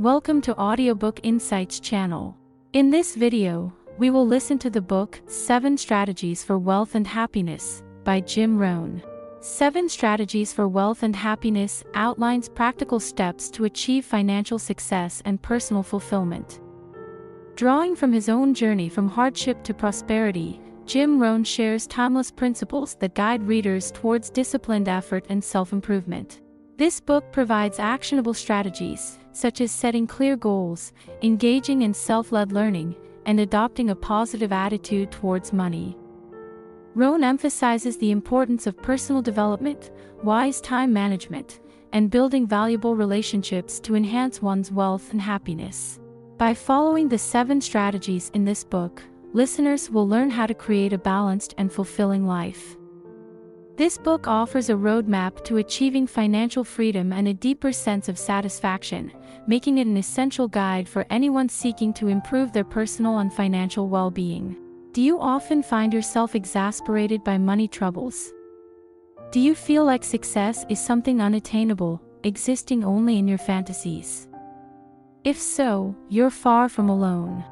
Welcome to Audiobook Insights channel. In this video, we will listen to the book 7 Strategies for Wealth and Happiness by Jim Rohn. 7 Strategies for Wealth and Happiness outlines practical steps to achieve financial success and personal fulfillment. Drawing from his own journey from hardship to prosperity, Jim Rohn shares timeless principles that guide readers towards disciplined effort and self-improvement. This book provides actionable strategies, such as setting clear goals, engaging in self-led learning, and adopting a positive attitude towards money. Rohn emphasizes the importance of personal development, wise time management, and building valuable relationships to enhance one's wealth and happiness. By following the 7 strategies in this book, listeners will learn how to create a balanced and fulfilling life. This book offers a roadmap to achieving financial freedom and a deeper sense of satisfaction, making it an essential guide for anyone seeking to improve their personal and financial well-being. Do you often find yourself exasperated by money troubles? Do you feel like success is something unattainable, existing only in your fantasies? If so, you're far from alone.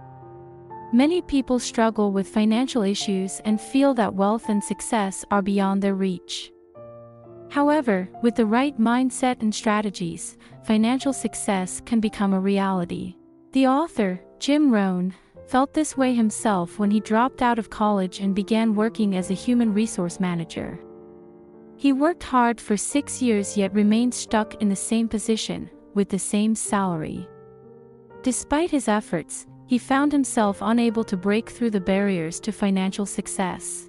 Many people struggle with financial issues and feel that wealth and success are beyond their reach. However, with the right mindset and strategies, financial success can become a reality. The author, Jim Rohn, felt this way himself when he dropped out of college and began working as a human resource manager. He worked hard for 6 years yet remained stuck in the same position, with the same salary. Despite his efforts, he found himself unable to break through the barriers to financial success.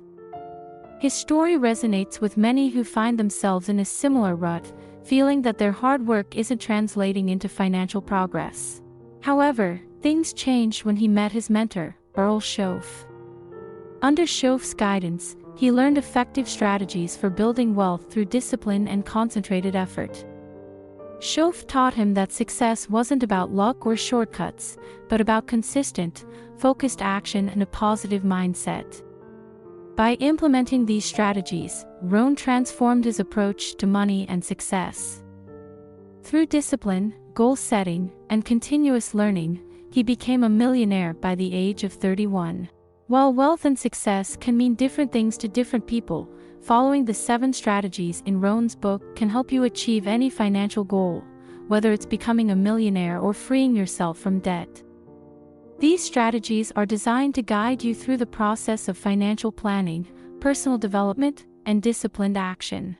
His story resonates with many who find themselves in a similar rut, feeling that their hard work isn't translating into financial progress. However, things changed when he met his mentor, Earl Shoaff. Under Shoaff's guidance, he learned effective strategies for building wealth through discipline and concentrated effort. Shoaff taught him that success wasn't about luck or shortcuts, but about consistent, focused action and a positive mindset. By implementing these strategies, Rohn transformed his approach to money and success. Through discipline, goal setting, and continuous learning, he became a millionaire by the age of 31. While wealth and success can mean different things to different people, following the 7 strategies in Rohn's book can help you achieve any financial goal, whether it's becoming a millionaire or freeing yourself from debt. These strategies are designed to guide you through the process of financial planning, personal development, and disciplined action.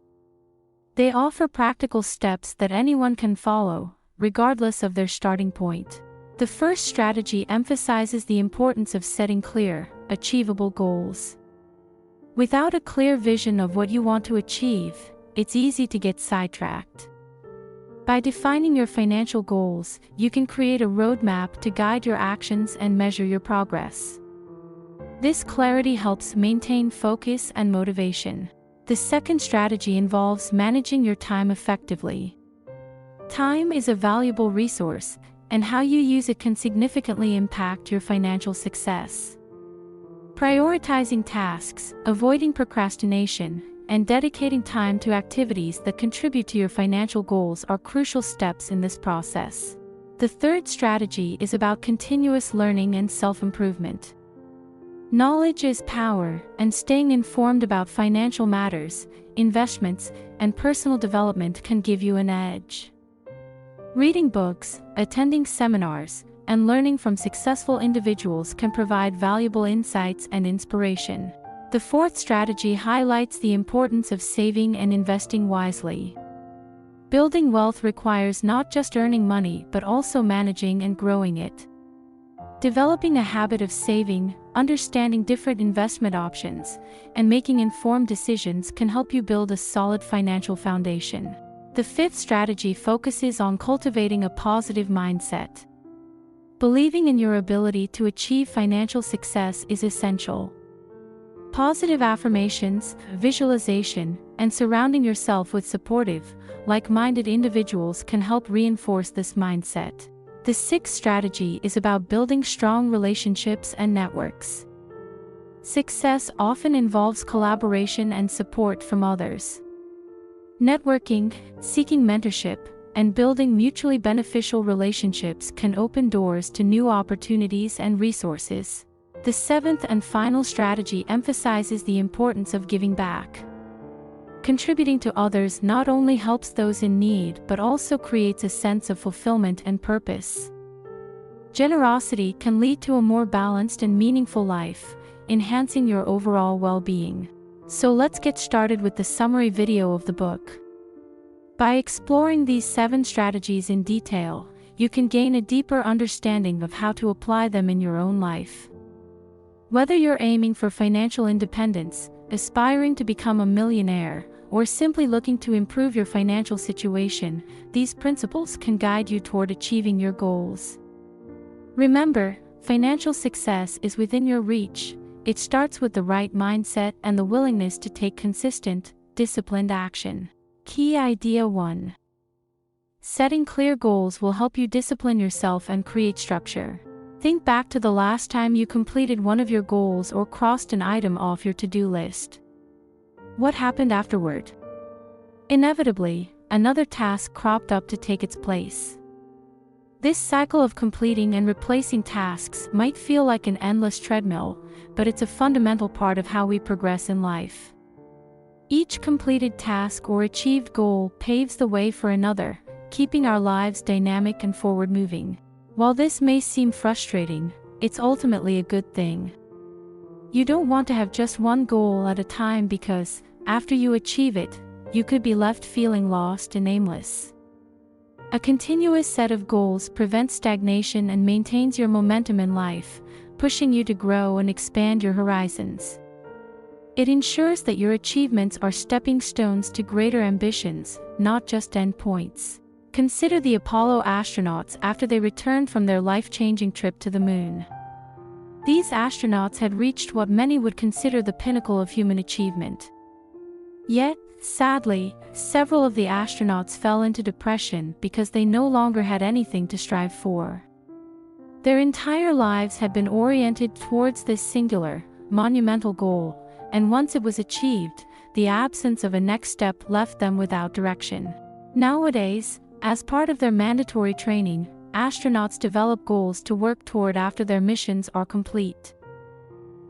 They offer practical steps that anyone can follow, regardless of their starting point. The first strategy emphasizes the importance of setting clear, achievable goals. Without a clear vision of what you want to achieve, it's easy to get sidetracked. By defining your financial goals, you can create a roadmap to guide your actions and measure your progress. This clarity helps maintain focus and motivation. The second strategy involves managing your time effectively. Time is a valuable resource, and how you use it can significantly impact your financial success. Prioritizing tasks, avoiding procrastination, and dedicating time to activities that contribute to your financial goals are crucial steps in this process. The third strategy is about continuous learning and self-improvement. Knowledge is power, and staying informed about financial matters, investments, and personal development can give you an edge. Reading books, attending seminars, and learning from successful individuals can provide valuable insights and inspiration. The fourth strategy highlights the importance of saving and investing wisely. Building wealth requires not just earning money but also managing and growing it. Developing a habit of saving, understanding different investment options, and making informed decisions can help you build a solid financial foundation. The fifth strategy focuses on cultivating a positive mindset. Believing in your ability to achieve financial success is essential. Positive affirmations, visualization, and surrounding yourself with supportive, like-minded individuals can help reinforce this mindset. The sixth strategy is about building strong relationships and networks. Success often involves collaboration and support from others. Networking, seeking mentorship, and building mutually beneficial relationships can open doors to new opportunities and resources. The seventh and final strategy emphasizes the importance of giving back. Contributing to others not only helps those in need but also creates a sense of fulfillment and purpose. Generosity can lead to a more balanced and meaningful life, enhancing your overall well-being. So let's get started with the summary video of the book. By exploring these 7 strategies in detail, you can gain a deeper understanding of how to apply them in your own life. Whether you're aiming for financial independence, aspiring to become a millionaire, or simply looking to improve your financial situation, these principles can guide you toward achieving your goals. Remember, financial success is within your reach. It starts with the right mindset and the willingness to take consistent, disciplined action. Key idea 1. Setting clear goals will help you discipline yourself and create structure. Think back to the last time you completed one of your goals or crossed an item off your to-do list. What happened afterward? Inevitably, another task cropped up to take its place. This cycle of completing and replacing tasks might feel like an endless treadmill, but it's a fundamental part of how we progress in life. Each completed task or achieved goal paves the way for another, keeping our lives dynamic and forward-moving. While this may seem frustrating, it's ultimately a good thing. You don't want to have just one goal at a time because, after you achieve it, you could be left feeling lost and aimless. A continuous set of goals prevents stagnation and maintains your momentum in life, pushing you to grow and expand your horizons. It ensures that your achievements are stepping stones to greater ambitions, not just endpoints. Consider the Apollo astronauts after they returned from their life-changing trip to the moon. These astronauts had reached what many would consider the pinnacle of human achievement. Yet, sadly, several of the astronauts fell into depression because they no longer had anything to strive for. Their entire lives had been oriented towards this singular, monumental goal, and once it was achieved, the absence of a next step left them without direction. Nowadays, as part of their mandatory training, astronauts develop goals to work toward after their missions are complete.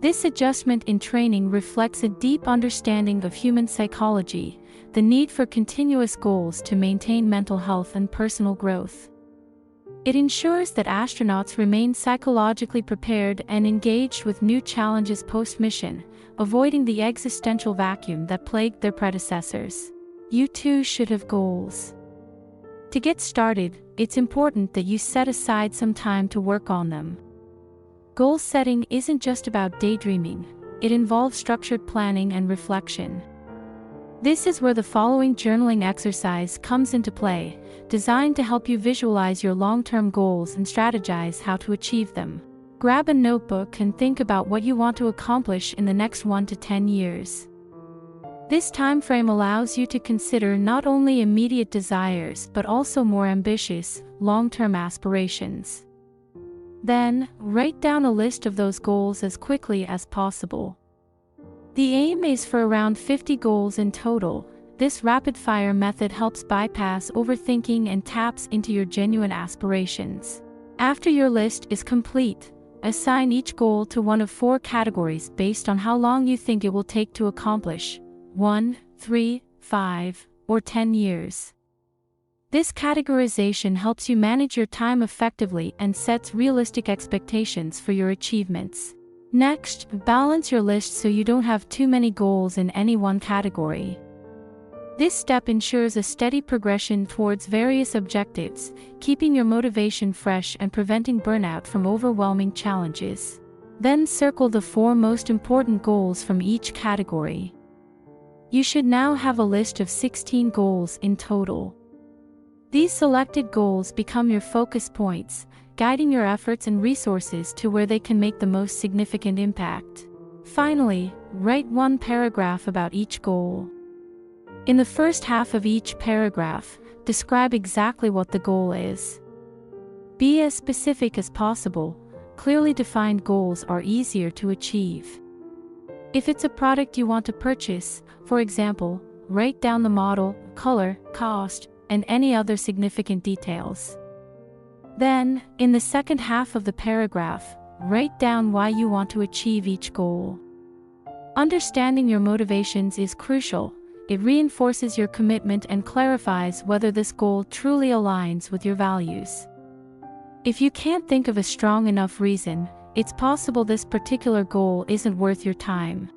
This adjustment in training reflects a deep understanding of human psychology, the need for continuous goals to maintain mental health and personal growth. It ensures that astronauts remain psychologically prepared and engaged with new challenges post-mission, avoiding the existential vacuum that plagued their predecessors. You too should have goals. To get started, it's important that you set aside some time to work on them. Goal setting isn't just about daydreaming, it involves structured planning and reflection. This is where the following journaling exercise comes into play, designed to help you visualize your long-term goals and strategize how to achieve them. Grab a notebook and think about what you want to accomplish in the next 1 to 10 years. This time frame allows you to consider not only immediate desires but also more ambitious, long-term aspirations. Then, write down a list of those goals as quickly as possible. The aim is for around 50 goals in total. This rapid-fire method helps bypass overthinking and taps into your genuine aspirations. After your list is complete, assign each goal to one of 4 categories based on how long you think it will take to accomplish: 1, 3, 5, or 10 years. This categorization helps you manage your time effectively and sets realistic expectations for your achievements. Next, balance your list so you don't have too many goals in any one category. This step ensures a steady progression towards various objectives, keeping your motivation fresh and preventing burnout from overwhelming challenges. Then circle the 4 most important goals from each category. You should now have a list of 16 goals in total. These selected goals become your focus points, guiding your efforts and resources to where they can make the most significant impact. Finally, write 1 paragraph about each goal. In the first half of each paragraph, describe exactly what the goal is. Be as specific as possible. Clearly defined goals are easier to achieve. If it's a product you want to purchase, for example, write down the model, color, cost, and any other significant details. Then, in the second half of the paragraph, write down why you want to achieve each goal. Understanding your motivations is crucial. It reinforces your commitment and clarifies whether this goal truly aligns with your values. If you can't think of a strong enough reason, it's possible this particular goal isn't worth your time.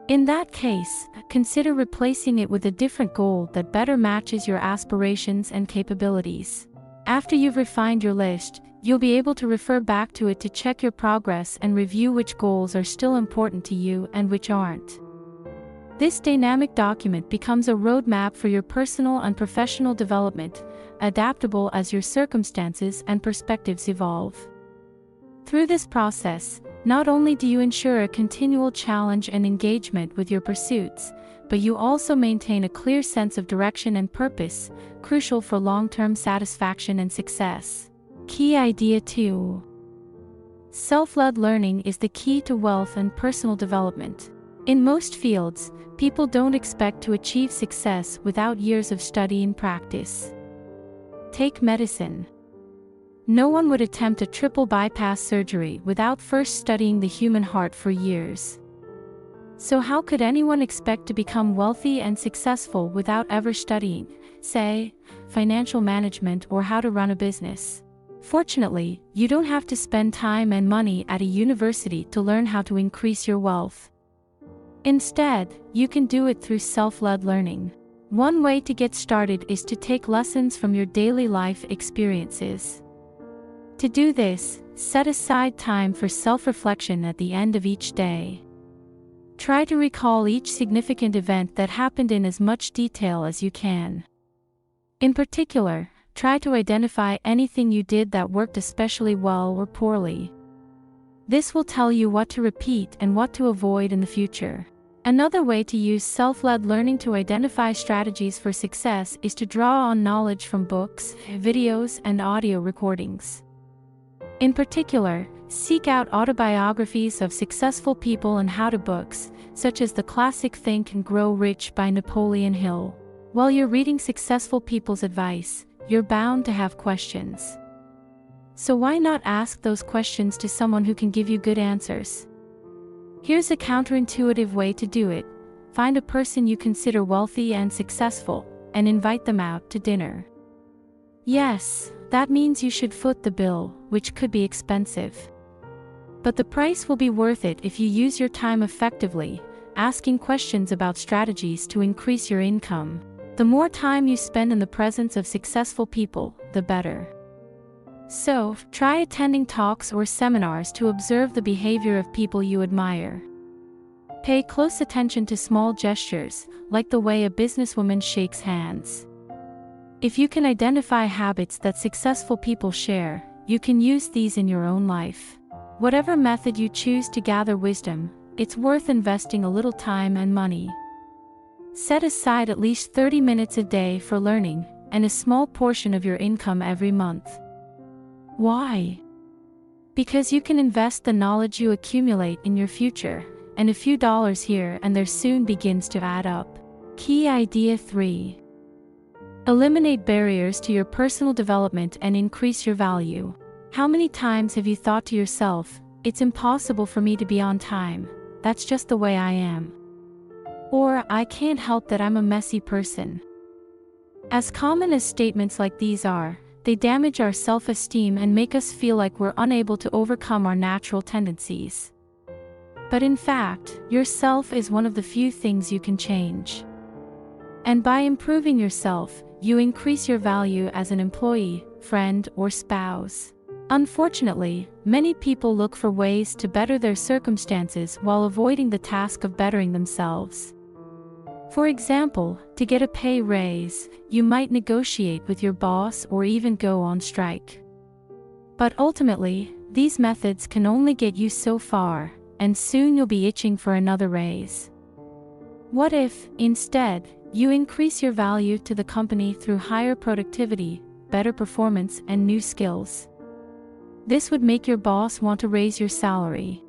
In that case, consider replacing it with a different goal that better matches your aspirations and capabilities. After you've refined your list, you'll be able to refer back to it to check your progress and review which goals are still important to you and which aren't. This dynamic document becomes a roadmap for your personal and professional development, adaptable as your circumstances and perspectives evolve. Through this process, not only do you ensure a continual challenge and engagement with your pursuits, but you also maintain a clear sense of direction and purpose, crucial for long-term satisfaction and success. Key idea 2. Self-led learning is the key to wealth and personal development. In most fields, people don't expect to achieve success without years of study and practice. Take medicine. No one would attempt a triple bypass surgery without first studying the human heart for years. So how could anyone expect to become wealthy and successful without ever studying, say, financial management or how to run a business? Fortunately, you don't have to spend time and money at a university to learn how to increase your wealth. Instead, you can do it through self-led learning. One way to get started is to take lessons from your daily life experiences. To do this, set aside time for self-reflection at the end of each day. Try to recall each significant event that happened in as much detail as you can. In particular, try to identify anything you did that worked especially well or poorly. This will tell you what to repeat and what to avoid in the future. Another way to use self-led learning to identify strategies for success is to draw on knowledge from books, videos, and audio recordings. In particular, seek out autobiographies of successful people and how-to books, such as the classic Think and Grow Rich by Napoleon Hill. While you're reading successful people's advice, you're bound to have questions. So why not ask those questions to someone who can give you good answers? Here's a counterintuitive way to do it. Find a person you consider wealthy and successful, and invite them out to dinner. Yes, that means you should foot the bill, which could be expensive. But the price will be worth it if you use your time effectively, asking questions about strategies to increase your income. The more time you spend in the presence of successful people, the better. So, try attending talks or seminars to observe the behavior of people you admire. Pay close attention to small gestures, like the way a businesswoman shakes hands. If you can identify habits that successful people share, you can use these in your own life. Whatever method you choose to gather wisdom, it's worth investing a little time and money. Set aside at least 30 minutes a day for learning, and a small portion of your income every month. Why? Because you can invest the knowledge you accumulate in your future, and a few dollars here and there soon begins to add up. Key idea 3. Eliminate barriers to your personal development and increase your value. How many times have you thought to yourself, "It's impossible for me to be on time, that's just the way I am." Or, "I can't help that I'm a messy person." As common as statements like these are, they damage our self-esteem and make us feel like we're unable to overcome our natural tendencies. But in fact, yourself is one of the few things you can change. And by improving yourself, you increase your value as an employee, friend, or spouse. Unfortunately, many people look for ways to better their circumstances while avoiding the task of bettering themselves. For example, to get a pay raise, you might negotiate with your boss or even go on strike. But ultimately, these methods can only get you so far, and soon you'll be itching for another raise. What if, instead, you increase your value to the company through higher productivity, better performance, and new skills? This would make your boss want to raise your salary.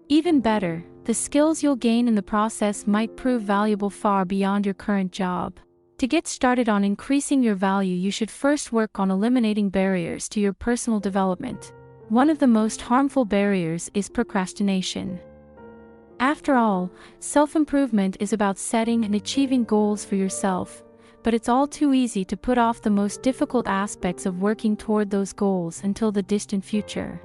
Even better, the skills you'll gain in the process might prove valuable far beyond your current job. To get started on increasing your value, you should first work on eliminating barriers to your personal development. One of the most harmful barriers is procrastination. After all, self-improvement is about setting and achieving goals for yourself, but it's all too easy to put off the most difficult aspects of working toward those goals until the distant future.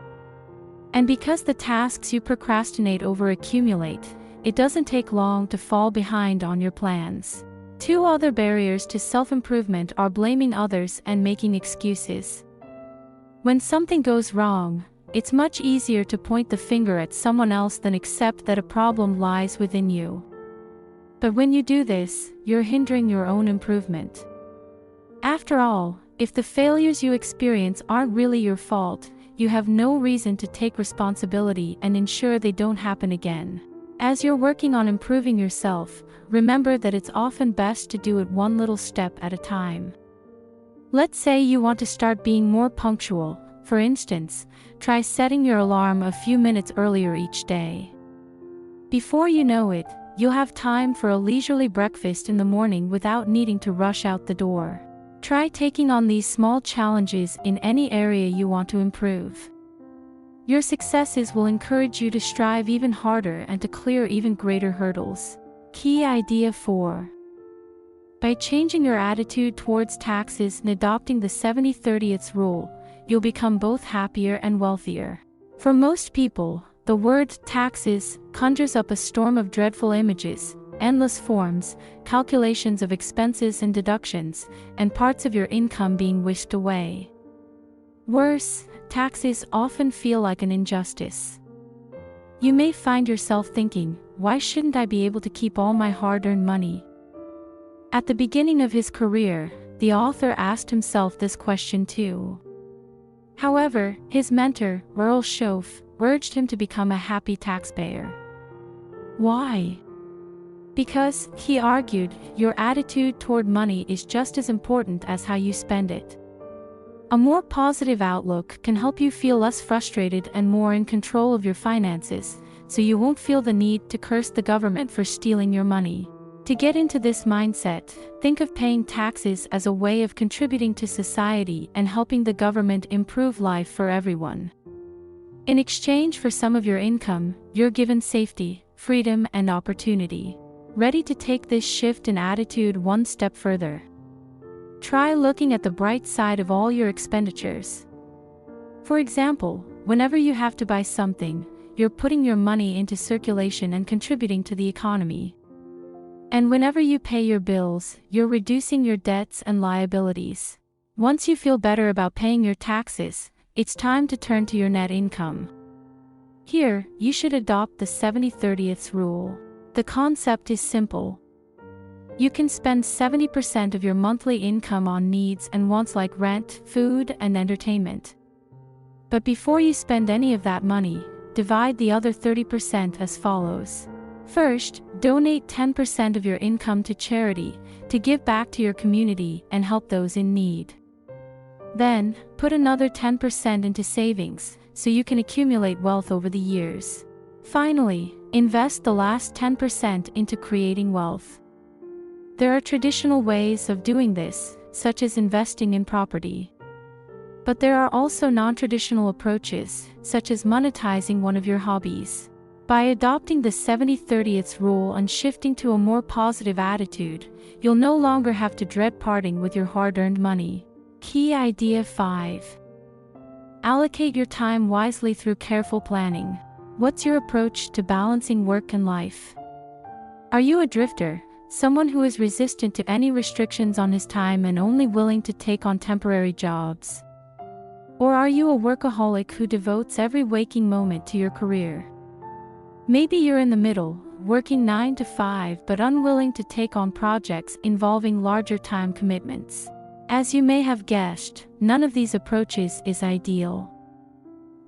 And because the tasks you procrastinate over accumulate, it doesn't take long to fall behind on your plans. Two other barriers to self-improvement are blaming others and making excuses. When something goes wrong, it's much easier to point the finger at someone else than accept that a problem lies within you. But when you do this, you're hindering your own improvement. After all, if the failures you experience aren't really your fault, you have no reason to take responsibility and ensure they don't happen again. As you're working on improving yourself, remember that it's often best to do it one little step at a time. Let's say you want to start being more punctual. For instance, try setting your alarm a few minutes earlier each day. Before you know it, you'll have time for a leisurely breakfast in the morning without needing to rush out the door. Try taking on these small challenges in any area you want to improve. Your successes will encourage you to strive even harder and to clear even greater hurdles. Key idea 4. By changing your attitude towards taxes and adopting the 70/30 rule, you'll become both happier and wealthier. For most people, the word taxes conjures up a storm of dreadful images, endless forms, calculations of expenses and deductions, and parts of your income being whisked away. Worse, taxes often feel like an injustice. You may find yourself thinking, why shouldn't I be able to keep all my hard-earned money? At the beginning of his career, the author asked himself this question too. However, his mentor, Earl Schoaf, urged him to become a happy taxpayer. Why? Because, he argued, your attitude toward money is just as important as how you spend it. A more positive outlook can help you feel less frustrated and more in control of your finances, so you won't feel the need to curse the government for stealing your money. To get into this mindset, think of paying taxes as a way of contributing to society and helping the government improve life for everyone. In exchange for some of your income, you're given safety, freedom, and opportunity. Ready to take this shift in attitude one step further? Try looking at the bright side of all your expenditures. For example, whenever you have to buy something, you're putting your money into circulation and contributing to the economy. And whenever you pay your bills, you're reducing your debts and liabilities. Once you feel better about paying your taxes, it's time to turn to your net income. Here, you should adopt the 70/30 rule. The concept is simple. You can spend 70% of your monthly income on needs and wants like rent, food, and entertainment. But before you spend any of that money, divide the other 30% as follows. First, donate 10% of your income to charity, to give back to your community and help those in need. Then, put another 10% into savings, so you can accumulate wealth over the years. Finally, invest the last 10% into creating wealth. There are traditional ways of doing this, such as investing in property. But there are also non-traditional approaches, such as monetizing one of your hobbies. By adopting the 70/30 rule and shifting to a more positive attitude, you'll no longer have to dread parting with your hard-earned money. Key idea 5. Allocate your time wisely through careful planning. What's your approach to balancing work and life? Are you a drifter, someone who is resistant to any restrictions on his time and only willing to take on temporary jobs? Or are you a workaholic who devotes every waking moment to your career? Maybe you're in the middle, working 9 to 5 but unwilling to take on projects involving larger time commitments. As you may have guessed, none of these approaches is ideal.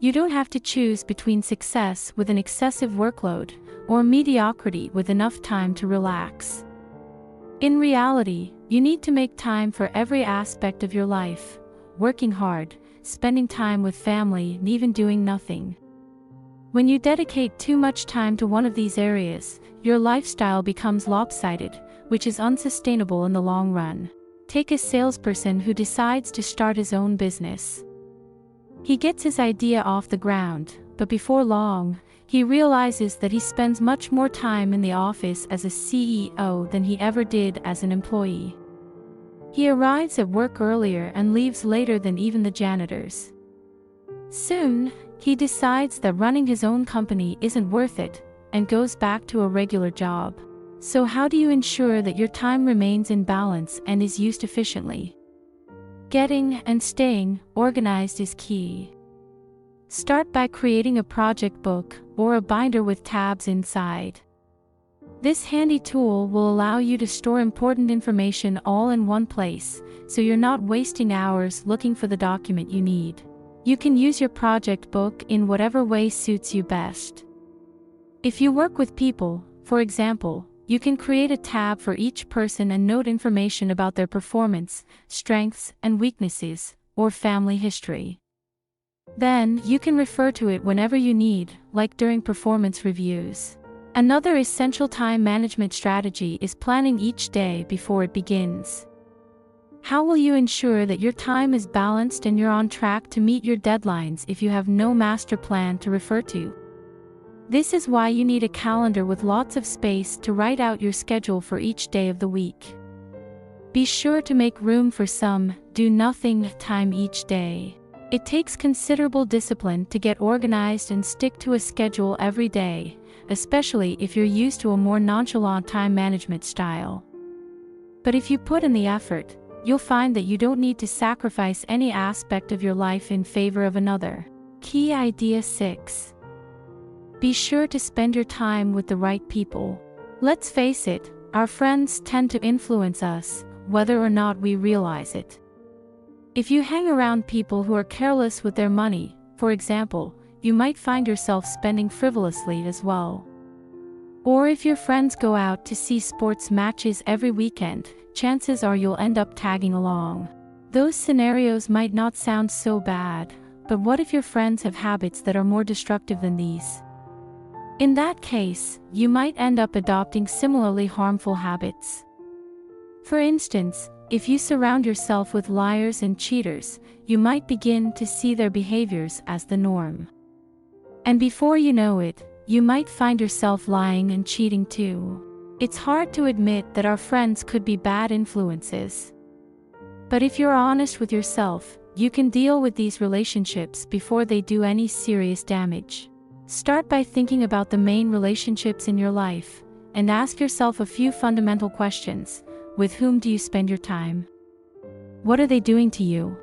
You don't have to choose between success with an excessive workload or mediocrity with enough time to relax. In reality, you need to make time for every aspect of your life, working hard, spending time with family, and even doing nothing. When you dedicate too much time to one of these areas, your lifestyle becomes lopsided, which is unsustainable in the long run. Take a salesperson who decides to start his own business. He gets his idea off the ground, but before long, he realizes that he spends much more time in the office as a CEO than he ever did as an employee. He arrives at work earlier and leaves later than even the janitors. Soon, he decides that running his own company isn't worth it, and goes back to a regular job. So how do you ensure that your time remains in balance and is used efficiently? Getting and staying organized is key. Start by creating a project book or a binder with tabs inside. This handy tool will allow you to store important information all in one place, so you're not wasting hours looking for the document you need. You can use your project book in whatever way suits you best. If you work with people, for example, you can create a tab for each person and note information about their performance, strengths and weaknesses, or family history. Then, you can refer to it whenever you need, like during performance reviews. Another essential time management strategy is planning each day before it begins. How will you ensure that your time is balanced and you're on track to meet your deadlines if you have no master plan to refer to? This is why you need a calendar with lots of space to write out your schedule for each day of the week. Be sure to make room for some do-nothing time each day. It takes considerable discipline to get organized and stick to a schedule every day, especially if you're used to a more nonchalant time management style. But if you put in the effort, you'll find that you don't need to sacrifice any aspect of your life in favor of another. Key idea 6. Be sure to spend your time with the right people. Let's face it, our friends tend to influence us, whether or not we realize it. If you hang around people who are careless with their money, for example, you might find yourself spending frivolously as well. Or if your friends go out to see sports matches every weekend, chances are you'll end up tagging along. Those scenarios might not sound so bad, but what if your friends have habits that are more destructive than these? In that case, you might end up adopting similarly harmful habits. For instance, if you surround yourself with liars and cheaters, you might begin to see their behaviors as the norm. And before you know it, you might find yourself lying and cheating too. It's hard to admit that our friends could be bad influences. But if you're honest with yourself, you can deal with these relationships before they do any serious damage. Start by thinking about the main relationships in your life, and ask yourself a few fundamental questions. With whom do you spend your time? What are they doing to you?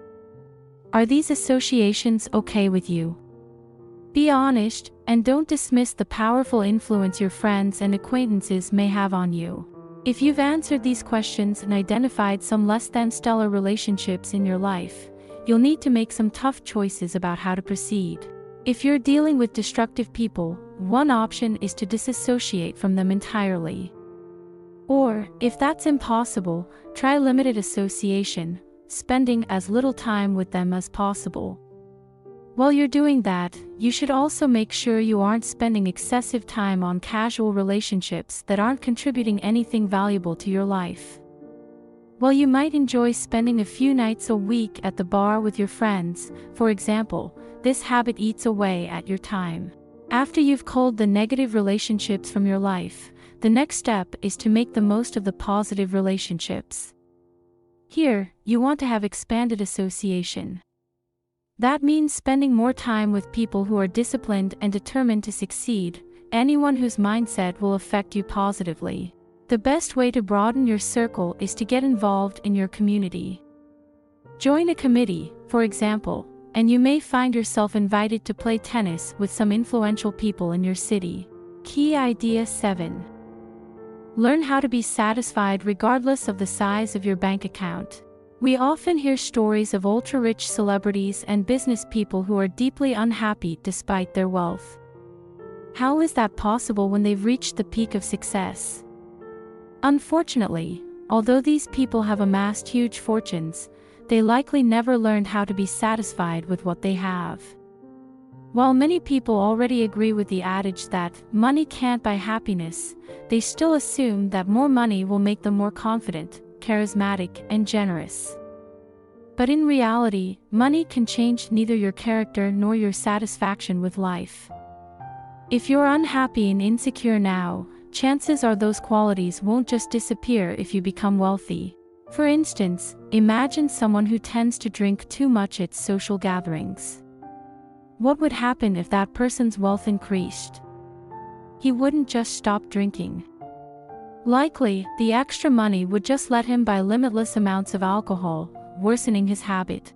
Are these associations okay with you? Be honest, and don't dismiss the powerful influence your friends and acquaintances may have on you. If you've answered these questions and identified some less than stellar relationships in your life, you'll need to make some tough choices about how to proceed. If you're dealing with destructive people, one option is to disassociate from them entirely. Or, if that's impossible, try limited association, spending as little time with them as possible. While you're doing that, you should also make sure you aren't spending excessive time on casual relationships that aren't contributing anything valuable to your life. While you might enjoy spending a few nights a week at the bar with your friends, for example, this habit eats away at your time. After you've culled the negative relationships from your life, the next step is to make the most of the positive relationships. Here, you want to have expanded association. That means spending more time with people who are disciplined and determined to succeed, anyone whose mindset will affect you positively. The best way to broaden your circle is to get involved in your community. Join a committee, for example, and you may find yourself invited to play tennis with some influential people in your city. Key idea 7. Learn how to be satisfied regardless of the size of your bank account. We often hear stories of ultra-rich celebrities and business people who are deeply unhappy despite their wealth. How is that possible when they've reached the peak of success? Unfortunately, although these people have amassed huge fortunes, they likely never learned how to be satisfied with what they have. While many people already agree with the adage that money can't buy happiness, they still assume that more money will make them more confident, charismatic, and generous. But in reality, money can change neither your character nor your satisfaction with life. If you're unhappy and insecure now, chances are those qualities won't just disappear if you become wealthy. For instance, imagine someone who tends to drink too much at social gatherings. What would happen if that person's wealth increased? He wouldn't just stop drinking. Likely, the extra money would just let him buy limitless amounts of alcohol, worsening his habit.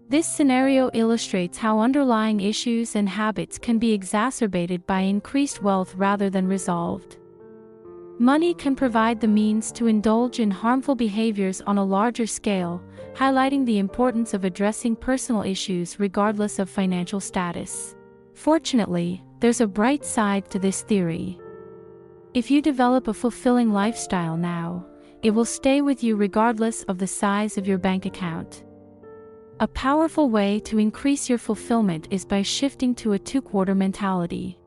This scenario illustrates how underlying issues and habits can be exacerbated by increased wealth rather than resolved. Money can provide the means to indulge in harmful behaviors on a larger scale, highlighting the importance of addressing personal issues regardless of financial status. Fortunately, there's a bright side to this theory. If you develop a fulfilling lifestyle now, it will stay with you regardless of the size of your bank account. A powerful way to increase your fulfillment is by shifting to a two-quarter mentality.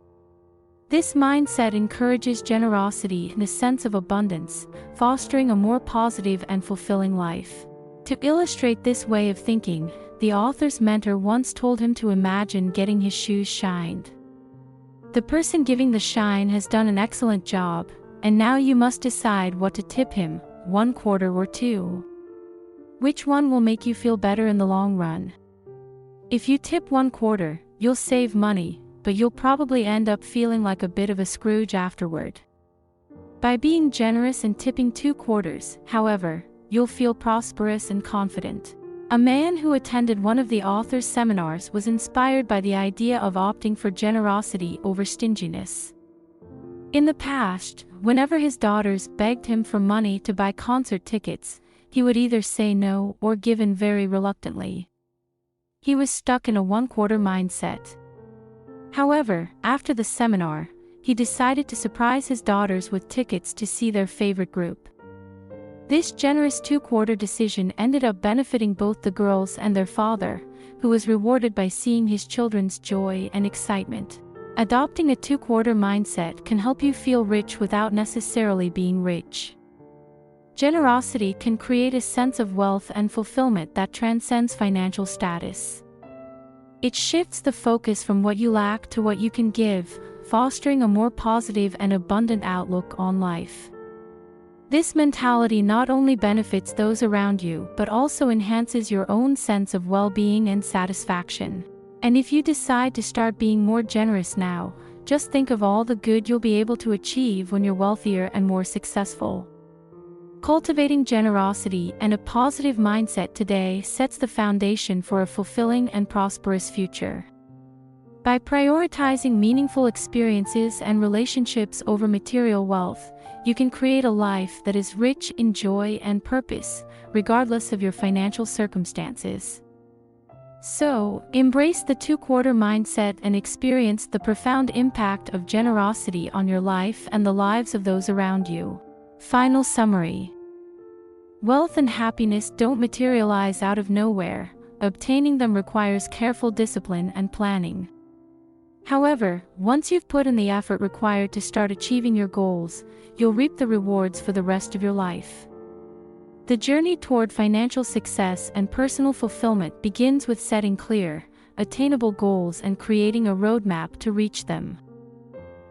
This mindset encourages generosity and a sense of abundance, fostering a more positive and fulfilling life. To illustrate this way of thinking, the author's mentor once told him to imagine getting his shoes shined. The person giving the shine has done an excellent job, and now you must decide what to tip him, 1/4 or 2. Which one will make you feel better in the long run? If you tip 1/4, you'll save money, but you'll probably end up feeling like a bit of a Scrooge afterward. By being generous and tipping 2/4, however, you'll feel prosperous and confident. A man who attended one of the author's seminars was inspired by the idea of opting for generosity over stinginess. In the past, whenever his daughters begged him for money to buy concert tickets, he would either say no or give in very reluctantly. He was stuck in a 1/4 mindset. However, after the seminar, he decided to surprise his daughters with tickets to see their favorite group. This generous 2/4 decision ended up benefiting both the girls and their father, who was rewarded by seeing his children's joy and excitement. Adopting a 2/4 mindset can help you feel rich without necessarily being rich. Generosity can create a sense of wealth and fulfillment that transcends financial status. It shifts the focus from what you lack to what you can give, fostering a more positive and abundant outlook on life. This mentality not only benefits those around you but also enhances your own sense of well-being and satisfaction. And if you decide to start being more generous now, just think of all the good you'll be able to achieve when you're wealthier and more successful. Cultivating generosity and a positive mindset today sets the foundation for a fulfilling and prosperous future. By prioritizing meaningful experiences and relationships over material wealth, you can create a life that is rich in joy and purpose, regardless of your financial circumstances. So, embrace the 2/4 mindset and experience the profound impact of generosity on your life and the lives of those around you. Final summary. Wealth and happiness don't materialize out of nowhere. Obtaining them requires careful discipline and planning. However, once you've put in the effort required to start achieving your goals, you'll reap the rewards for the rest of your life. The journey toward financial success and personal fulfillment begins with setting clear, attainable goals and creating a roadmap to reach them.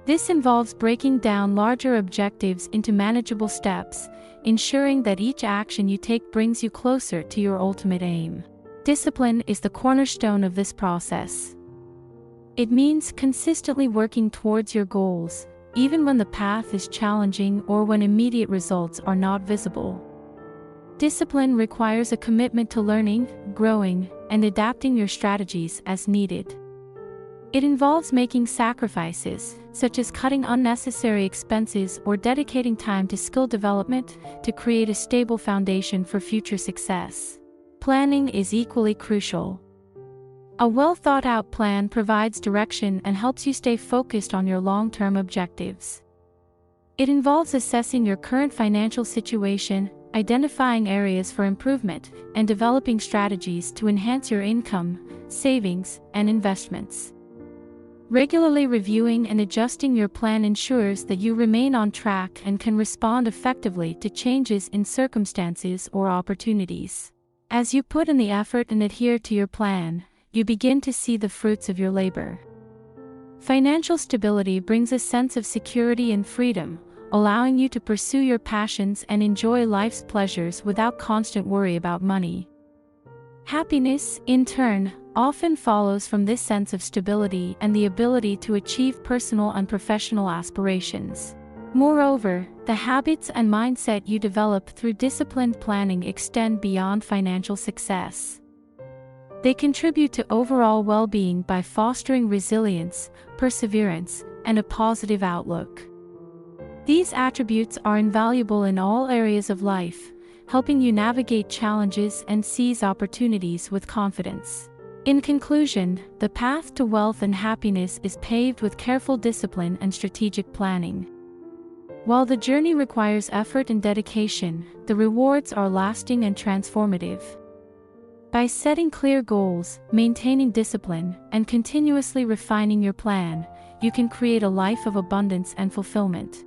This involves breaking down larger objectives into manageable steps, ensuring that each action you take brings you closer to your ultimate aim. Discipline is the cornerstone of this process. It means consistently working towards your goals, even when the path is challenging or when immediate results are not visible. Discipline requires a commitment to learning, growing, and adapting your strategies as needed. It involves making sacrifices, such as cutting unnecessary expenses or dedicating time to skill development, to create a stable foundation for future success. Planning is equally crucial. A well-thought-out plan provides direction and helps you stay focused on your long-term objectives. It involves assessing your current financial situation, identifying areas for improvement, and developing strategies to enhance your income, savings, and investments. Regularly reviewing and adjusting your plan ensures that you remain on track and can respond effectively to changes in circumstances or opportunities. As you put in the effort and adhere to your plan, you begin to see the fruits of your labor. Financial stability brings a sense of security and freedom, allowing you to pursue your passions and enjoy life's pleasures without constant worry about money. Happiness, in turn, often follows from this sense of stability and the ability to achieve personal and professional aspirations. Moreover, the habits and mindset you develop through disciplined planning extend beyond financial success. They contribute to overall well-being by fostering resilience, perseverance, and a positive outlook. These attributes are invaluable in all areas of life, helping you navigate challenges and seize opportunities with confidence. In conclusion, the path to wealth and happiness is paved with careful discipline and strategic planning. While the journey requires effort and dedication, the rewards are lasting and transformative. By setting clear goals, maintaining discipline, and continuously refining your plan, you can create a life of abundance and fulfillment.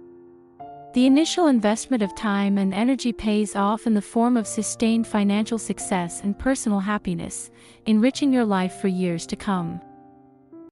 The initial investment of time and energy pays off in the form of sustained financial success and personal happiness, enriching your life for years to come.